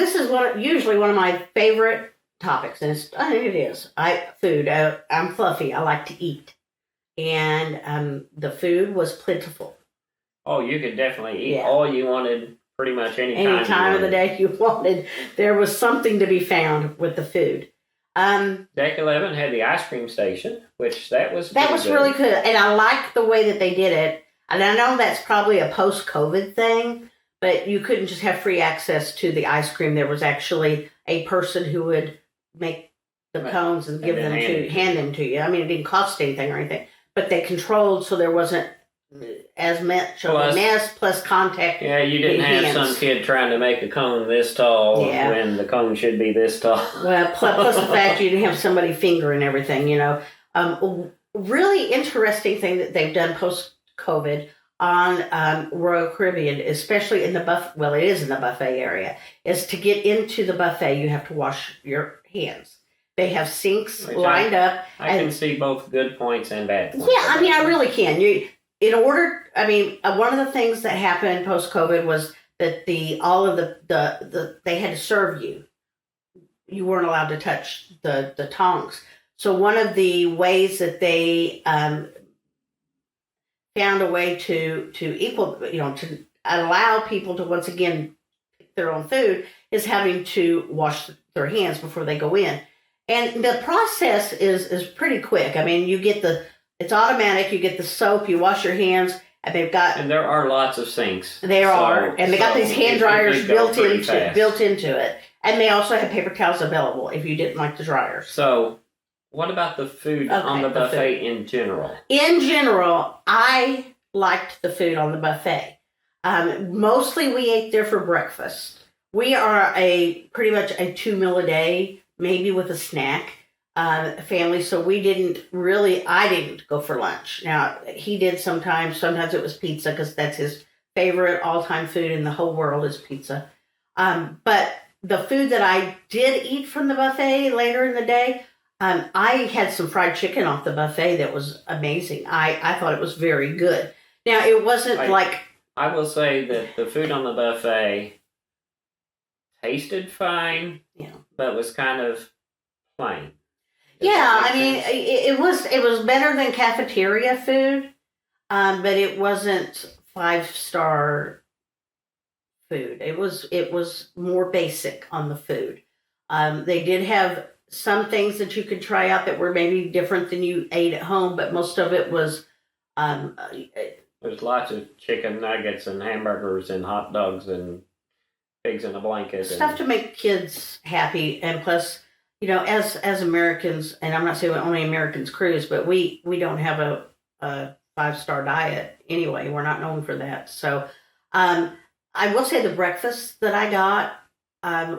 this is usually one of my favorite topics, and it is. Food. I'm fluffy. I like to eat, and the food was plentiful. Oh, you could definitely eat all you wanted pretty much any time of the day you wanted. There was something to be found with the food. Deck 11 had the ice cream station, which that was really good, and I liked the way that they did it. And I know that's probably a post-COVID thing, but you couldn't just have free access to the ice cream. There was actually a person who would make the cones and hand them to you. I mean, it didn't cost anything or anything, but they controlled so there wasn't as much of a mess plus contact. Yeah, you didn't have some kid trying to make a cone this tall when the cone should be this tall. Well, plus the fact you didn't have somebody fingering everything, really interesting thing that they've done post-COVID on Royal Caribbean, especially in the buffet. Well, it is in the buffet area. Is to get into the buffet, you have to wash your hands. They have sinks lined up. I can see both good points and bad points. Yeah, I mean, I really can. One of the things that happened post-COVID was that they had to serve you. You weren't allowed to touch the tongs. So one of the ways that they found a way to allow people to once again pick their own food is having to wash their hands before they go in. And the process is pretty quick. I mean, it's automatic. You get the soap, you wash your hands, and there are lots of sinks. And they got these hand dryers built into it. And they also have paper towels available if you didn't like the dryers. So, what about the food on the buffet in general? In general, I liked the food on the buffet. Mostly we ate there for breakfast. We are pretty much a 2 meal a day, maybe with a snack family. So I didn't go for lunch. Now, he did sometimes. Sometimes it was pizza because that's his favorite all-time food in the whole world is pizza. But the food that I did eat from the buffet later in the day, I had some fried chicken off the buffet that was amazing. I thought it was very good. Now, it wasn't I will say that the food on the buffet tasted fine, but was kind of plain. I mean, it was better than cafeteria food, but it wasn't 5-star food. It was more basic on the food. They did have some things that you could try out that were maybe different than you ate at home, but most of it was. There's lots of chicken nuggets and hamburgers and hot dogs and pigs in a blanket. Stuff to make kids happy, and plus, as Americans, and I'm not saying only Americans cruise, but we don't have a 5-star diet anyway. We're not known for that. So, I will say the breakfasts that I got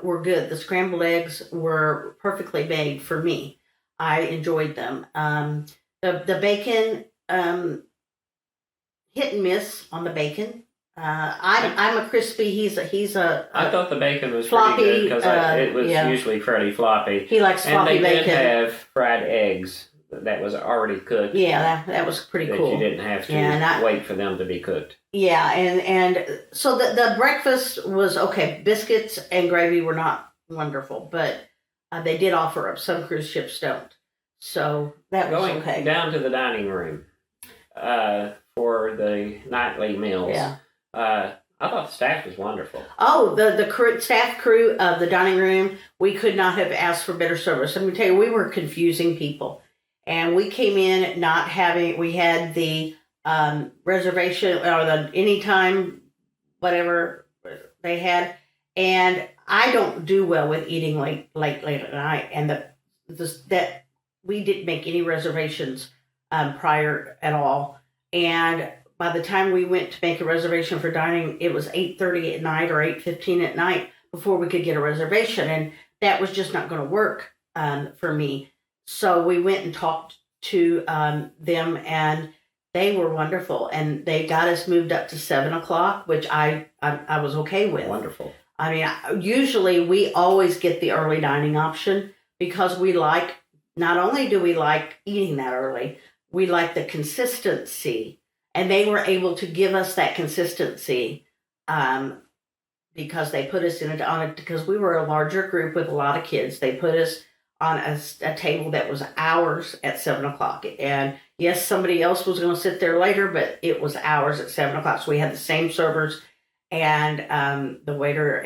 were good. The scrambled eggs were perfectly made for me. I enjoyed them. The bacon, hit and miss on the bacon. I'm a crispy. He's a. I thought the bacon was floppy, pretty good because it was usually pretty floppy. He likes floppy bacon. And they did have fried eggs that was already cooked. Yeah, that was pretty cool. You didn't have to wait for them to be cooked. Yeah, and so the breakfast was okay. Biscuits and gravy were not wonderful, but they did offer up. Some cruise ships don't. So that was okay. Going down to the dining room for the nightly meals. Yeah. I thought the staff was wonderful. Oh, the staff crew of the dining room, we could not have asked for better service. Let me tell you, we were confusing people. And we came in we had the reservation or the anytime, whatever they had. And I don't do well with eating late at night. And that we didn't make any reservations prior at all. And by the time we went to make a reservation for dining, it was 8:30 at night or 8:15 at night before we could get a reservation. And that was just not going to work for me. So we went and talked to them, and they were wonderful. And they got us moved up to 7 o'clock, which I was okay with. Wonderful. I mean, usually we always get the early dining option because not only do we like eating that early, we like the consistency. And they were able to give us that consistency because they put us because we were a larger group with a lot of kids. They put us on a table that was ours at 7 o'clock. And yes, somebody else was going to sit there later, but it was ours at 7 o'clock. So we had the same servers, and the waiter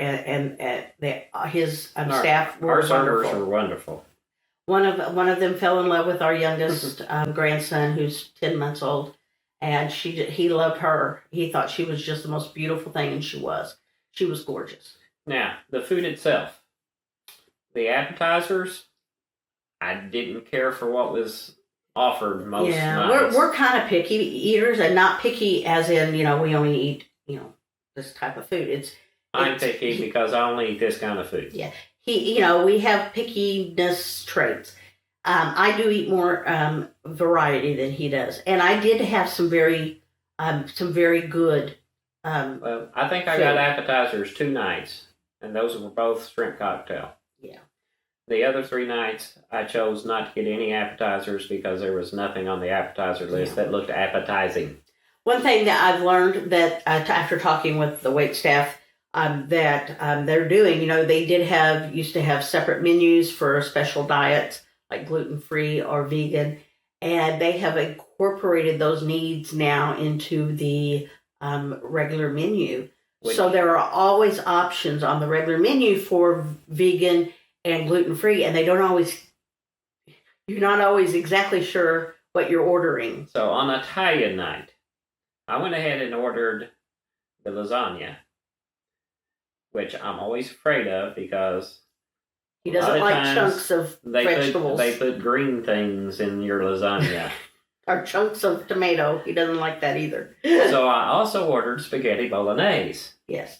his staff were our servers wonderful. were wonderful. One of them fell in love with our youngest grandson, who's 10 months old, and he loved her. He thought she was just the most beautiful thing, and she was. She was gorgeous. Now, the food itself, the appetizers, I didn't care for what was offered most nights. We're kind of picky eaters, and not picky as in, we only eat, this type of food. I'm picky because I only eat this kind of food. Yeah. We have pickiness traits. I do eat more variety than he does. And I did have some very good well, I think I food. got appetizers 2 nights, and those were both shrimp cocktail. Yeah. The other 3 nights, I chose not to get any appetizers because there was nothing on the appetizer list that looked appetizing. One thing that I've learned that after talking with the wait staff that they're doing, they used to have separate menus for special diets like gluten-free or vegan, and they have incorporated those needs now into the regular menu. So there are always options on the regular menu for vegan and gluten-free, and you're not always exactly sure what you're ordering. So on Italian night, I went ahead and ordered the lasagna, which I'm always afraid of because he doesn't like chunks of vegetables. They put green things in your lasagna. Or chunks of tomato. He doesn't like that either. So I also ordered spaghetti bolognese. Yes.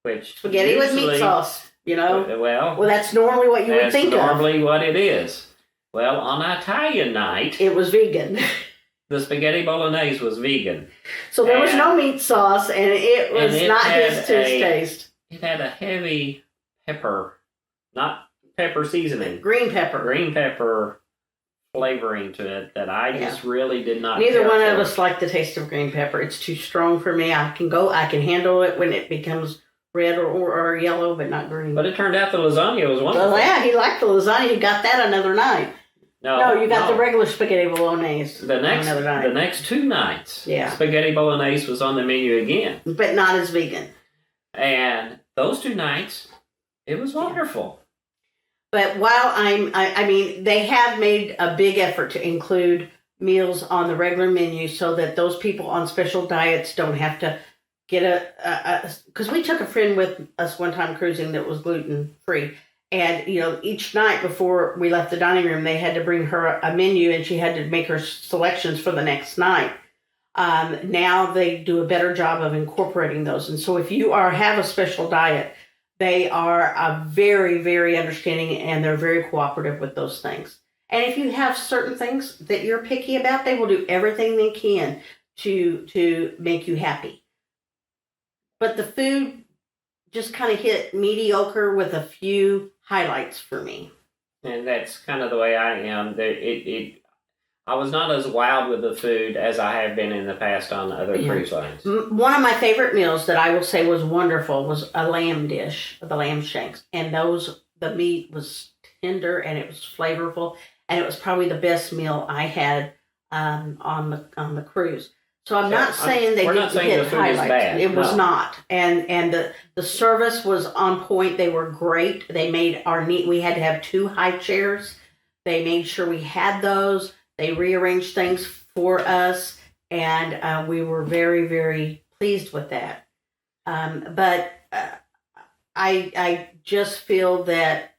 Which spaghetti with meat sauce, Well, that's normally what you would think of. That's normally what it is. Well, on Italian night, it was vegan. The spaghetti bolognese was vegan. So there was no meat sauce, and it was not his taste. It had a heavy pepper, not pepper seasoning. Green pepper flavoring to it that I just really did not Neither care one for. of us like the taste of green pepper. It's too strong for me. I can handle it when it becomes red or yellow, but not green. But it turned out the lasagna was wonderful. Well, yeah, he liked the lasagna. He got that another night. No, you got the regular spaghetti bolognese. The next 2 nights, spaghetti bolognese was on the menu again. But not as vegan. And those 2 nights, it was wonderful. But while they have made a big effort to include meals on the regular menu so that those people on special diets don't have to get because we took a friend with us one time cruising that was gluten-free. And, each night before we left the dining room, they had to bring her a menu and she had to make her selections for the next night. Now they do a better job of incorporating those. And so if you have a special diet, they are very, very understanding and they're very cooperative with those things. And if you have certain things that you're picky about, they will do everything they can to make you happy. But the food just kind of hit mediocre with a few highlights for me. And that's kind of the way I am. I was not as wild with the food as I have been in the past on other cruise lines. One of my favorite meals that I will say was wonderful was a lamb dish, the lamb shanks. And the meat was tender and it was flavorful. And it was probably the best meal I had on the cruise. So I'm not saying they didn't hit highlights. It was not. And the service was on point. They were great. They made we had to have 2 high chairs. They made sure we had those. They rearranged things for us. And we were very, very pleased with that. But I just feel that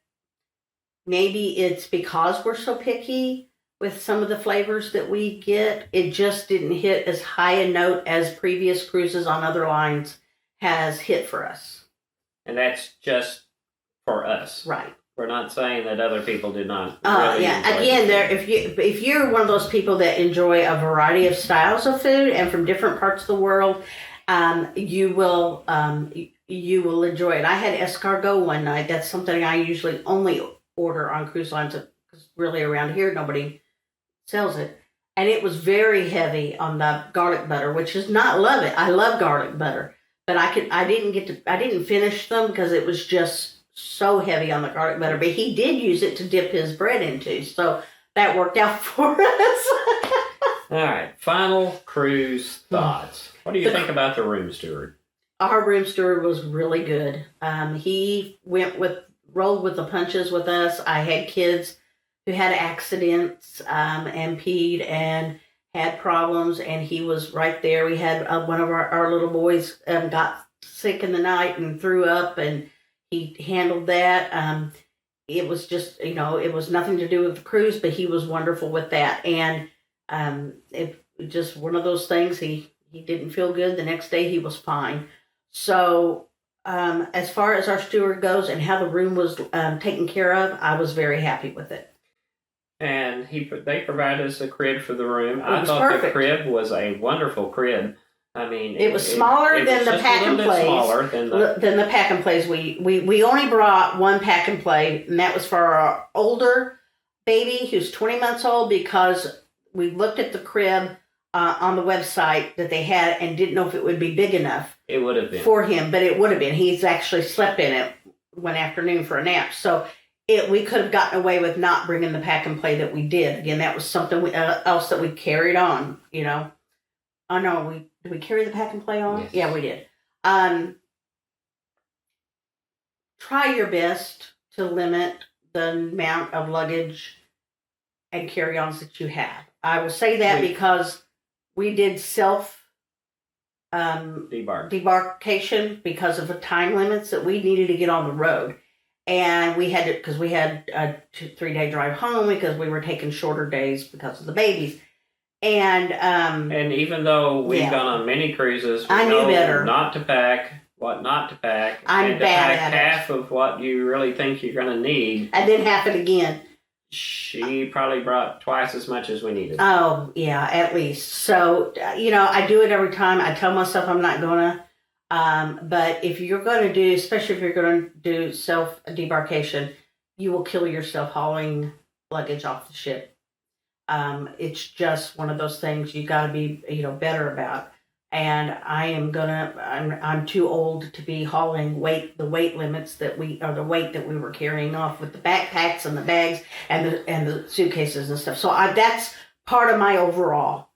maybe it's because we're so picky with some of the flavors that we get, it just didn't hit as high a note as previous cruises on other lines has hit for us. And that's just for us. Right. We're not saying that other people did not. Really Again, if you're one of those people that enjoy a variety of styles of food and from different parts of the world, you will enjoy it. I had escargot one night. That's something I usually only order on cruise lines because really around here nobody sells it, and it was very heavy on the garlic butter, which is not love it. I love garlic butter, but I didn't finish them because it was just so heavy on the garlic butter. But he did use it to dip his bread into, so that worked out for us. All right, final cruise thoughts. What do you think about the room steward? Our room steward was really good. He rolled with the punches with us. I had kids who had accidents and peed and had problems, and he was right there. We had one of our little boys got sick in the night and threw up, and he handled that. It was just, it was nothing to do with the cruise, but he was wonderful with that. And it just one of those things. He didn't feel good. The next day he was fine. So as far as our steward goes and how the room was taken care of, I was very happy with it. And they provided us a crib for the room. I thought perfect. The crib was a wonderful crib. I mean, it was smaller than the pack and plays. Smaller than the pack and plays. We only brought one pack and play, and that was for our older baby who's 20 months old, because we looked at the crib on the website that they had and didn't know if it would be big enough. It would have been for him, but it would have been. He's actually slept in it one afternoon for a nap, so we could have gotten away with not bringing the pack and play that we did. Again, that was something else that we carried on. Oh no, did we carry the pack and play on? Yes. Yeah, we did. Try your best to limit the amount of luggage and carry-ons that you have. I will say that because we did self debarkation because of the time limits that we needed to get on the road. And we had to, because we had a 3-day drive home because we were taking shorter days because of the babies. And even though we've gone on many cruises, we I knew better not to pack, what not to pack. I'm and bad to pack at half of what you really think you're going to need. And then half it again. She probably brought twice as much as we needed. Oh, yeah, at least. So, I do it every time. I tell myself I'm not going to. But if you're going to do, especially if you're going to do self-debarkation, you will kill yourself hauling luggage off the ship. It's just one of those things you got to be, better about. And I'm too old to be hauling the weight limits the weight that we were carrying off with the backpacks and the bags and the suitcases and stuff. So that's part of my overall,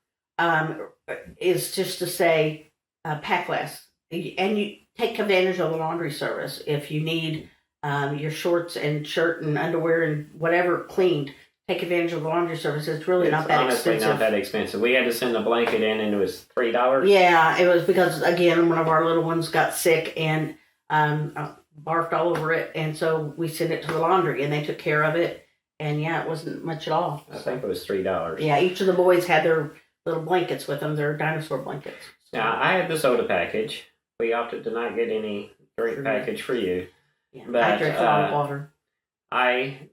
is just to say, pack less. And you take advantage of the laundry service. If you need your shorts and shirt and underwear and whatever cleaned, take advantage of the laundry service. It's really not that expensive. Honestly, not that expensive. We had to send a blanket in, and it was $3. Yeah, it was because, again, one of our little ones got sick and barfed all over it, and so we sent it to the laundry, and they took care of it. And yeah, it wasn't much at all. I think it was $3. Yeah, each of the boys had their little blankets with them, their dinosaur blankets. So. Now, I had the soda package. We opted to not get any drink package for you. Yeah, but I drank a lot of water. I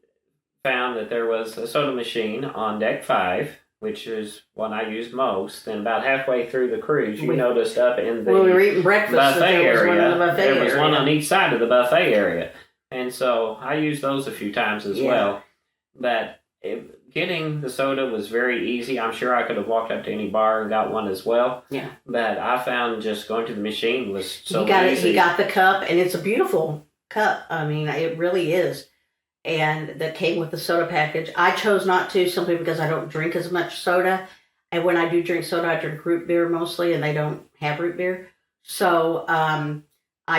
found that there was a soda machine on deck 5, which is one I use most. And about halfway through the cruise, you noticed up in the we were eating breakfast buffet area, there was area. one on each side of the buffet area. And so I used those a few times as well. But getting the soda was very easy. I'm sure I could have walked up to any bar and got one as well. Yeah. But I found just going to the machine was so easy. You got the cup, and it's a beautiful cup. I mean, it really is. And that came with the soda package. I chose not to, simply because I don't drink as much soda. And when I do drink soda, I drink root beer mostly, and they don't have root beer. So I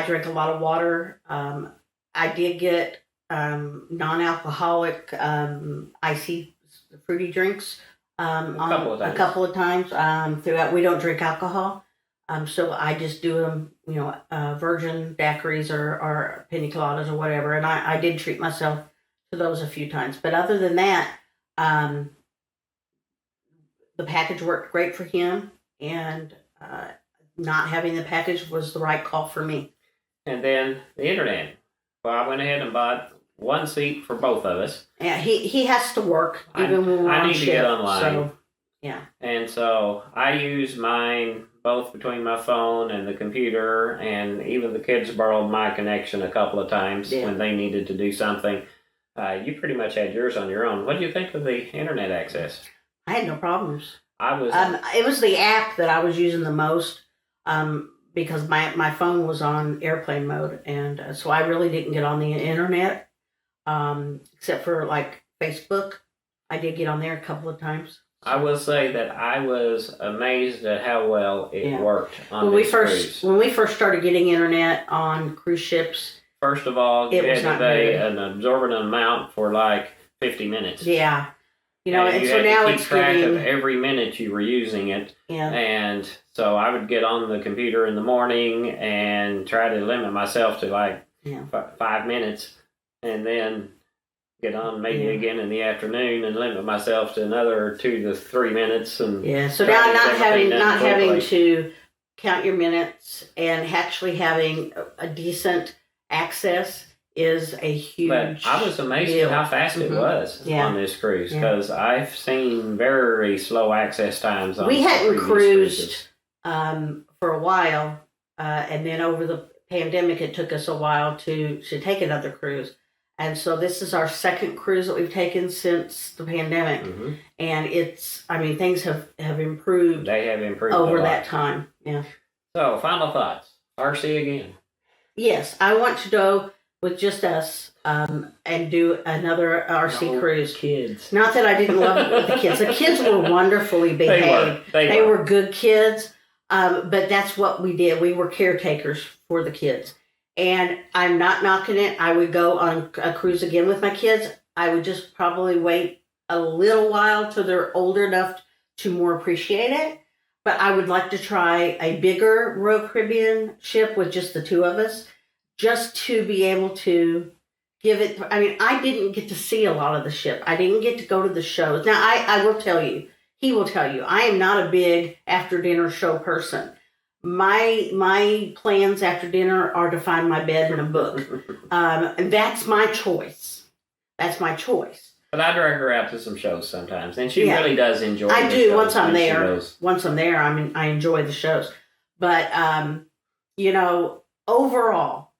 drink a lot of water. I did get non-alcoholic icy fruity drinks a couple of times throughout. We don't drink alcohol, so I just do them, virgin daiquiris or pina coladas or whatever. And I did treat myself to those a few times. But other than that, the package worked great for him, and not having the package was the right call for me. And then the internet. Well, I went ahead and bought one seat for both of us. Yeah, he has to work even when we're on need shift, to get online. So, yeah. And so I use mine both between my phone and the computer, and even the kids borrowed my connection a couple of times when they needed to do something. You pretty much had yours on your own. What do you think of the internet access? I had no problems. I was. It was the app that I was using the most. because my phone was on airplane mode, and so I really didn't get on the internet, except for like Facebook. I did get on there a couple of times. I will say that I was amazed at how well it worked on when cruise. When we first started getting internet on cruise ships, first of all, you had to pay an absorbent amount for like 50 minutes. Yeah. And you so had now to keep it's track getting, of every minute you were using it. Yeah. And so I would get on the computer in the morning and try to limit myself to like 5 minutes, and then get on maybe again in the afternoon and limit myself to another 2 to 3 minutes. And so now not having to count your minutes and actually having a decent access is a huge But I was amazed deal. at how fast it was on this cruise, because I've seen very slow access times on We hadn't cruised for a while, and then over the pandemic it took us a while to take another cruise. And so this is our second cruise that we've taken since the pandemic. And things have improved. They have improved over that time. Yeah. So, final thoughts. RC again. Yes, I want to go with just us and do another RC cruise. Kids. Not that I didn't love it with the kids. The kids were wonderfully behaved. They were good kids, but that's what we did. We were caretakers for the kids. And I'm not knocking it. I would go on a cruise again with my kids. I would just probably wait a little while till they're older enough to more appreciate it. But I would like to try a bigger Royal Caribbean ship with just the two of us, just to be able to give it. I didn't get to see a lot of the ship. I didn't get to go to the shows. Now, I will tell you, he will tell you, I am not a big after dinner show person. My plans after dinner are to find my bed and a book. And that's my choice. That's my choice. But I drag her out to some shows sometimes, and she really does enjoy I the do shows once I'm when she there. goes. Once I'm there, I enjoy the shows. But, overall,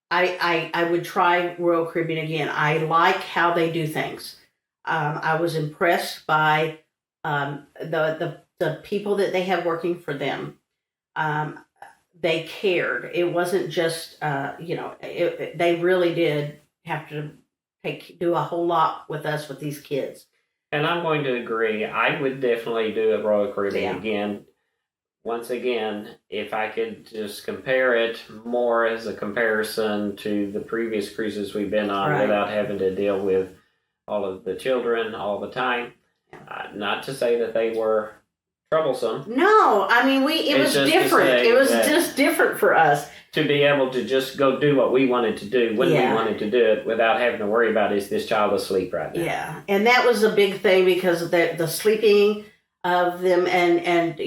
I would try Royal Caribbean again. I like how they do things. I was impressed by the people that they have working for them. They cared. It wasn't just, they really did have to do a whole lot with us with these kids. And I'm going to agree. I would definitely do a Royal Caribbean again. Once again, if I could just compare it more as a comparison to the previous cruises we've been on without having to deal with all of the children all the time. Not to say that they were troublesome. No, it was different. It was just different for us. To be able to just go do what we wanted to do when we wanted to do it without having to worry about, is this child asleep right now? Yeah, and that was a big thing because of the sleeping of them. And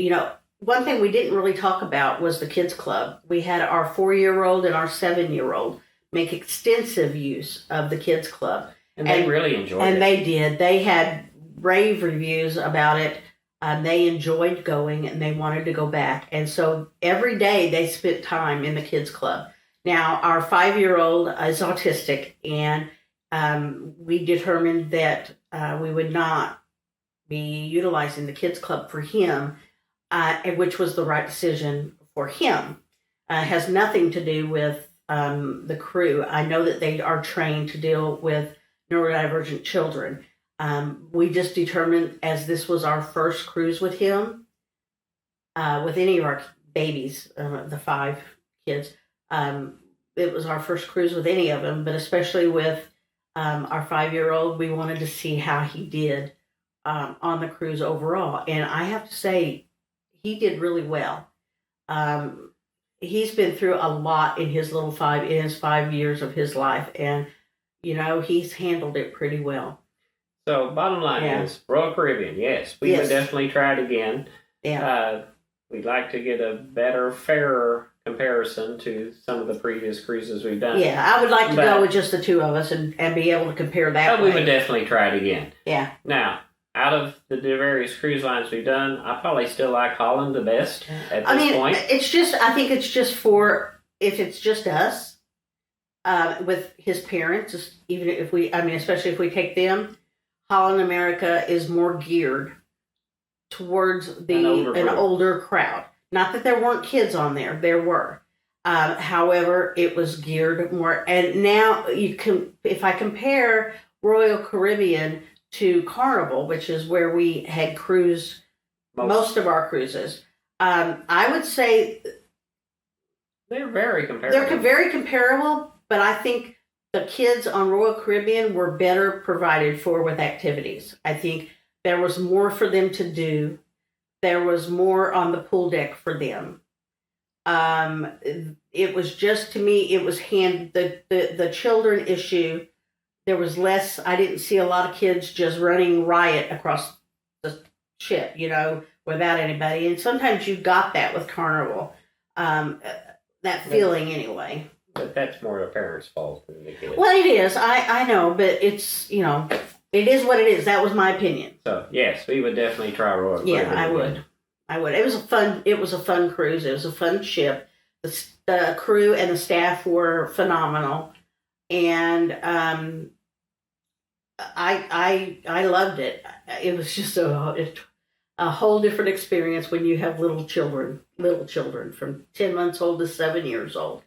one thing we didn't really talk about was the kids club. We had our 4-year-old and our 7-year-old make extensive use of the kids club. And they really enjoyed it. And they did. They had rave reviews about it. They enjoyed going and they wanted to go back. And so every day they spent time in the kids club. Now, our 5-year-old is autistic, and we determined that we would not be utilizing the kids club for him, which was the right decision for him. It has nothing to do with the crew. I know that they are trained to deal with neurodivergent children. We just determined, as this was our first cruise with him, with any of our babies, the 5 kids, it was our first cruise with any of them, but especially with our 5-year-old, we wanted to see how he did on the cruise overall. And I have to say, he did really well. He's been through a lot in his 5 years of his life, and he's handled it pretty well. So, bottom line is, Royal Caribbean, yes, we would definitely try it again. Yeah. We'd like to get a better, fairer comparison to some of the previous cruises we've done. Yeah, I would like to go with just the two of us and be able to compare that. But we would definitely try it again. Yeah. Now, out of the various cruise lines we've done, I probably still like Holland the best at this point. I think it's just if it's just us, with his parents, even if especially if we take them, Holland America is more geared towards an older crowd. Not that there weren't kids on there were. However, it was geared more. And now if I compare Royal Caribbean to Carnival, which is where we had cruised most of our cruises, I would say they're very comparable. They're very comparable, but I think the kids on Royal Caribbean were better provided for with activities. I think there was more for them to do. There was more on the pool deck for them. It was just, to me, it was the children issue. There was less. I didn't see a lot of kids just running riot across the ship, without anybody. And sometimes you got that with Carnival, that feeling anyway. But that's more a parent's fault than the kids. Well, it is. I know, but it's, it is what it is. That was my opinion. So yes, we would definitely try Royal Caribbean. Yeah, I would. It was a fun cruise. It was a fun ship. The crew and the staff were phenomenal, and I loved it. It was just a whole different experience when you have little children from 10 months old to 7 years old.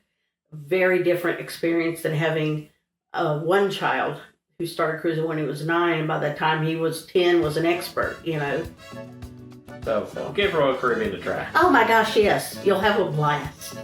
Very different experience than having one child who started cruising when he was 9, and by the time he was 10 was an expert, So give Royal Caribbean a try. Oh my gosh, yes. You'll have a blast.